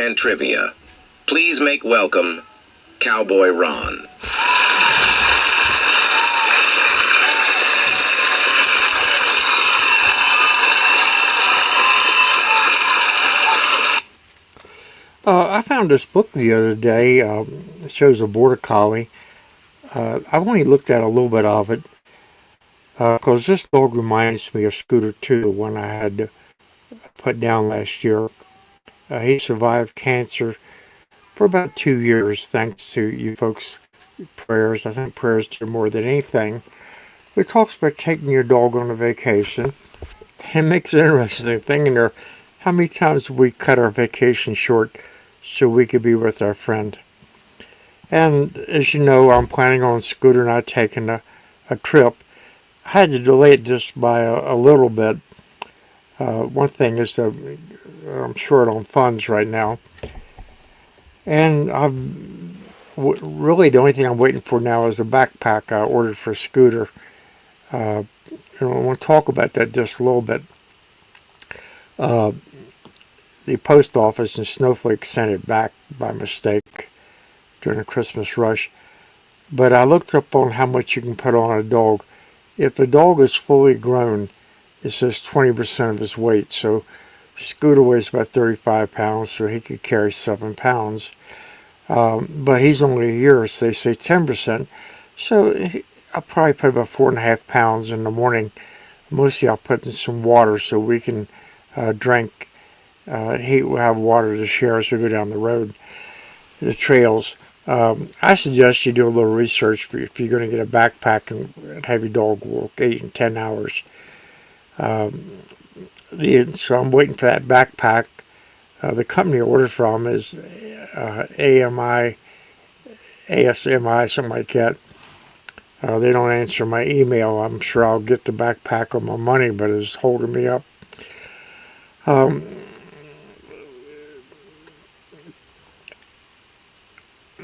and trivia. Please make welcome Cowboy Ron. I found this book the other day. It shows a border collie. I've only looked at a little bit of it because this dog reminds me of Scooter 2, the one I had put down last year. He survived cancer for about 2 years, thanks to you folks' prayers. I think prayers do more than anything. It talks about taking your dog on a vacation. It makes it interesting thinking there how many times we cut our vacation short so we could be with our friend. And as you know, I'm planning on Scooter and I taking a trip. I had to delay it just by a little bit. One thing is that I'm short on funds right now. And really the only thing I'm waiting for now is a backpack I ordered for Scooter. I want to talk about that just a little bit. The post office in Snowflake sent it back by mistake during the Christmas rush. But I looked up on how much you can put on a dog. If a dog is fully grown, it says 20% of his weight. So Scooter weighs about 35 pounds, so he could carry 7 pounds. But he's only a year, so they say 10%. So I'll probably put about 4.5 pounds in the morning. Mostly I'll put in some water so we can drink. He will have water to share as we go down the road, the trails. I suggest you do a little research if you're going to get a backpack and have your dog walk 8 and 10 hours. So I'm waiting for that backpack. The company I ordered from is ASMI, something like that. They don't answer my email. I'm sure I'll get the backpack on my money, but it's holding me up.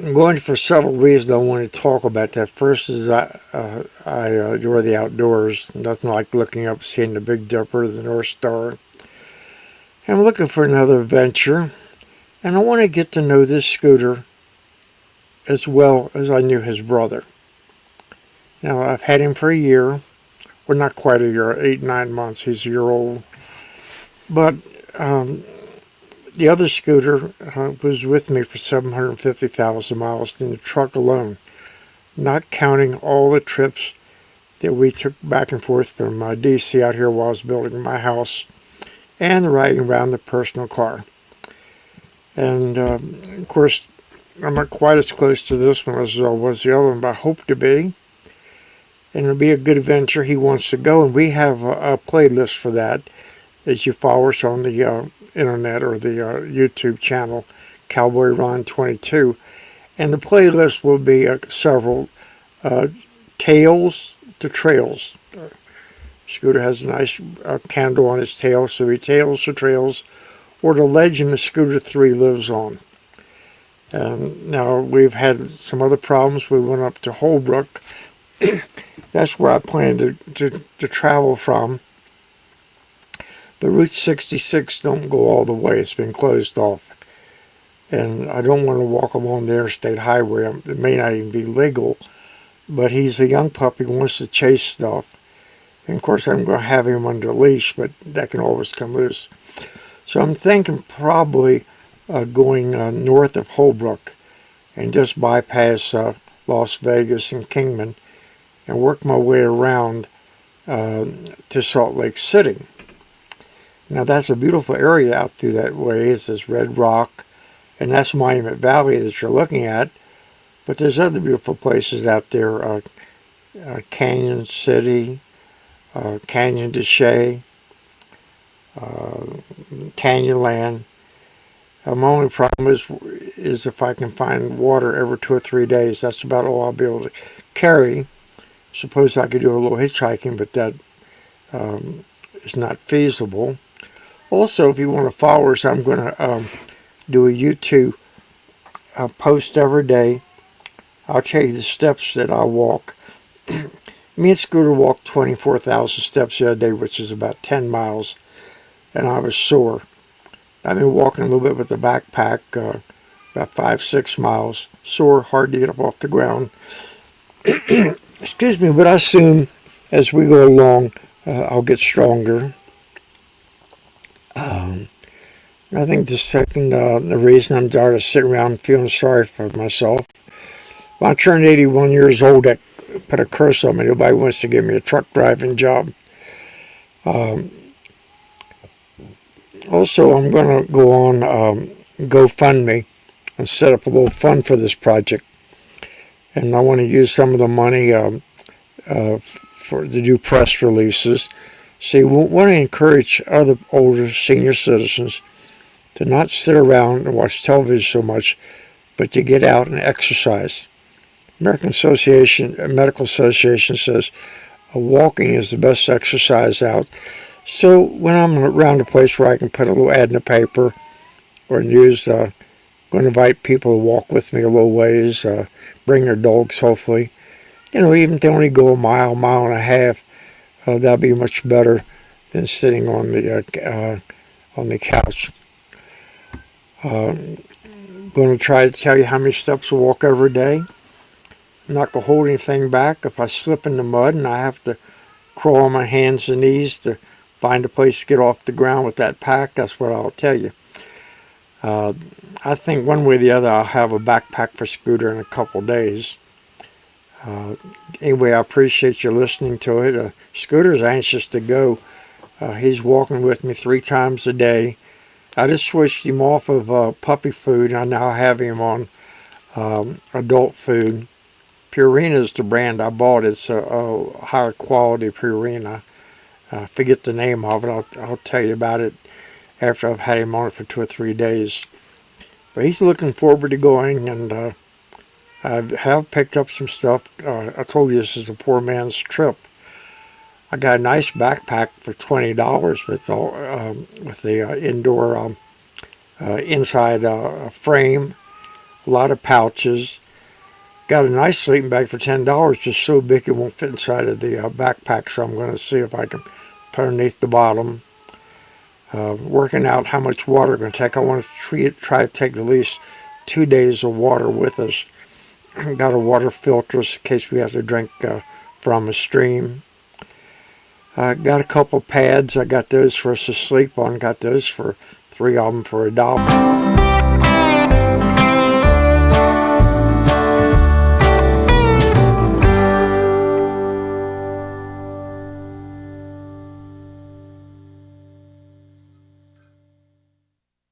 I'm going for several reasons I want to talk about that. First is I enjoy the outdoors. Nothing like looking up, seeing the Big Dipper, the North Star. I'm looking for another adventure, and I want to get to know this Scooter as well as I knew his brother. Now, I've had him for a year. Well, not quite a year, 8-9 months. He's a year old. But the other Scooter was with me for 750,000 miles in the truck alone, not counting all the trips that we took back and forth from D.C. out here while I was building my house, and the riding around the personal car. And, of course, I'm not quite as close to this one as I was the other one, but I hope to be. And it'll be a good adventure. He wants to go, and we have a playlist for that. As you follow us on the internet or the YouTube channel, Cowboy Ron 22. And the playlist will be several Tales to Trails. Scooter has a nice candle on his tail, so he tails to trails, or the legend of Scooter 3 lives on. Now, we've had some other problems. We went up to Holbrook. That's where I plan to travel from. But Route 66 don't go all the way. It's been closed off. And I don't want to walk along the interstate highway. It may not even be legal. But he's a young puppy, wants to chase stuff. And of course, I'm going to have him under leash, but that can always come loose. So I'm thinking probably going north of Holbrook and just bypass Las Vegas and Kingman and work my way around to Salt Lake City. Now that's a beautiful area out through that way. It's this Red Rock, and that's Monument Valley that you're looking at. But there's other beautiful places out there, Canyon City, Canyon de Chelly, Canyonland. My only problem is if I can find water every 2 or 3 days. That's about all I'll be able to carry. Suppose I could do a little hitchhiking, but that is not feasible. Also, if you want to follow us, I'm going to do a YouTube post every day. I'll tell you the steps that I walk. Me and Scooter walked 24,000 steps the other day, which is about 10 miles, and I was sore. I've been walking a little bit with the backpack, about 5-6 miles. Sore, hard to get up off the ground. Excuse me, but I assume as we go along, I'll get stronger. I think the reason I'm tired of sitting around feeling sorry for myself. When I turned 81 years old, that put a curse on me. Nobody wants to give me a truck driving job. Also, I'm going to go on GoFundMe and set up a little fund for this project. And I want to use some of the money to do press releases. See, we want to encourage other older senior citizens to not sit around and watch television so much, but to get out and exercise. American Medical Association says walking is the best exercise out. So when I'm around a place where I can put a little ad in the paper or news, going to invite people to walk with me a little ways, bring their dogs hopefully. Even if they only go a mile and a half, that'll be much better than sitting on the couch. Going to try to tell you how many steps I walk every day. I'm not going to hold anything back. If I slip in the mud and I have to crawl on my hands and knees to find a place to get off the ground with that pack, that's what I'll tell you. I think one way or the other I'll have a backpack for Scooter in a couple days. Anyway, I appreciate you listening to it. Scooter's anxious to go. He's walking with me 3 times a day. I just switched him off of puppy food. I now have him on adult food. Purina is the brand I bought. It's a higher quality Purina. I forget the name of it. I'll tell you about it after I've had him on it for 2 or 3 days. But he's looking forward to going, and I have picked up some stuff. I told you this is a poor man's trip. I got a nice backpack for $20 with the indoor inside frame, a lot of pouches. Got a nice sleeping bag for $10, just so big it won't fit inside of the backpack. So I'm going to see if I can put underneath the bottom. Working out how much water I'm going to take. I want to try to take at least 2 days of water with us. Got a water filter in case we have to drink from a stream. I got a couple pads. I got those for us to sleep on. Got those for 3 of them for $1.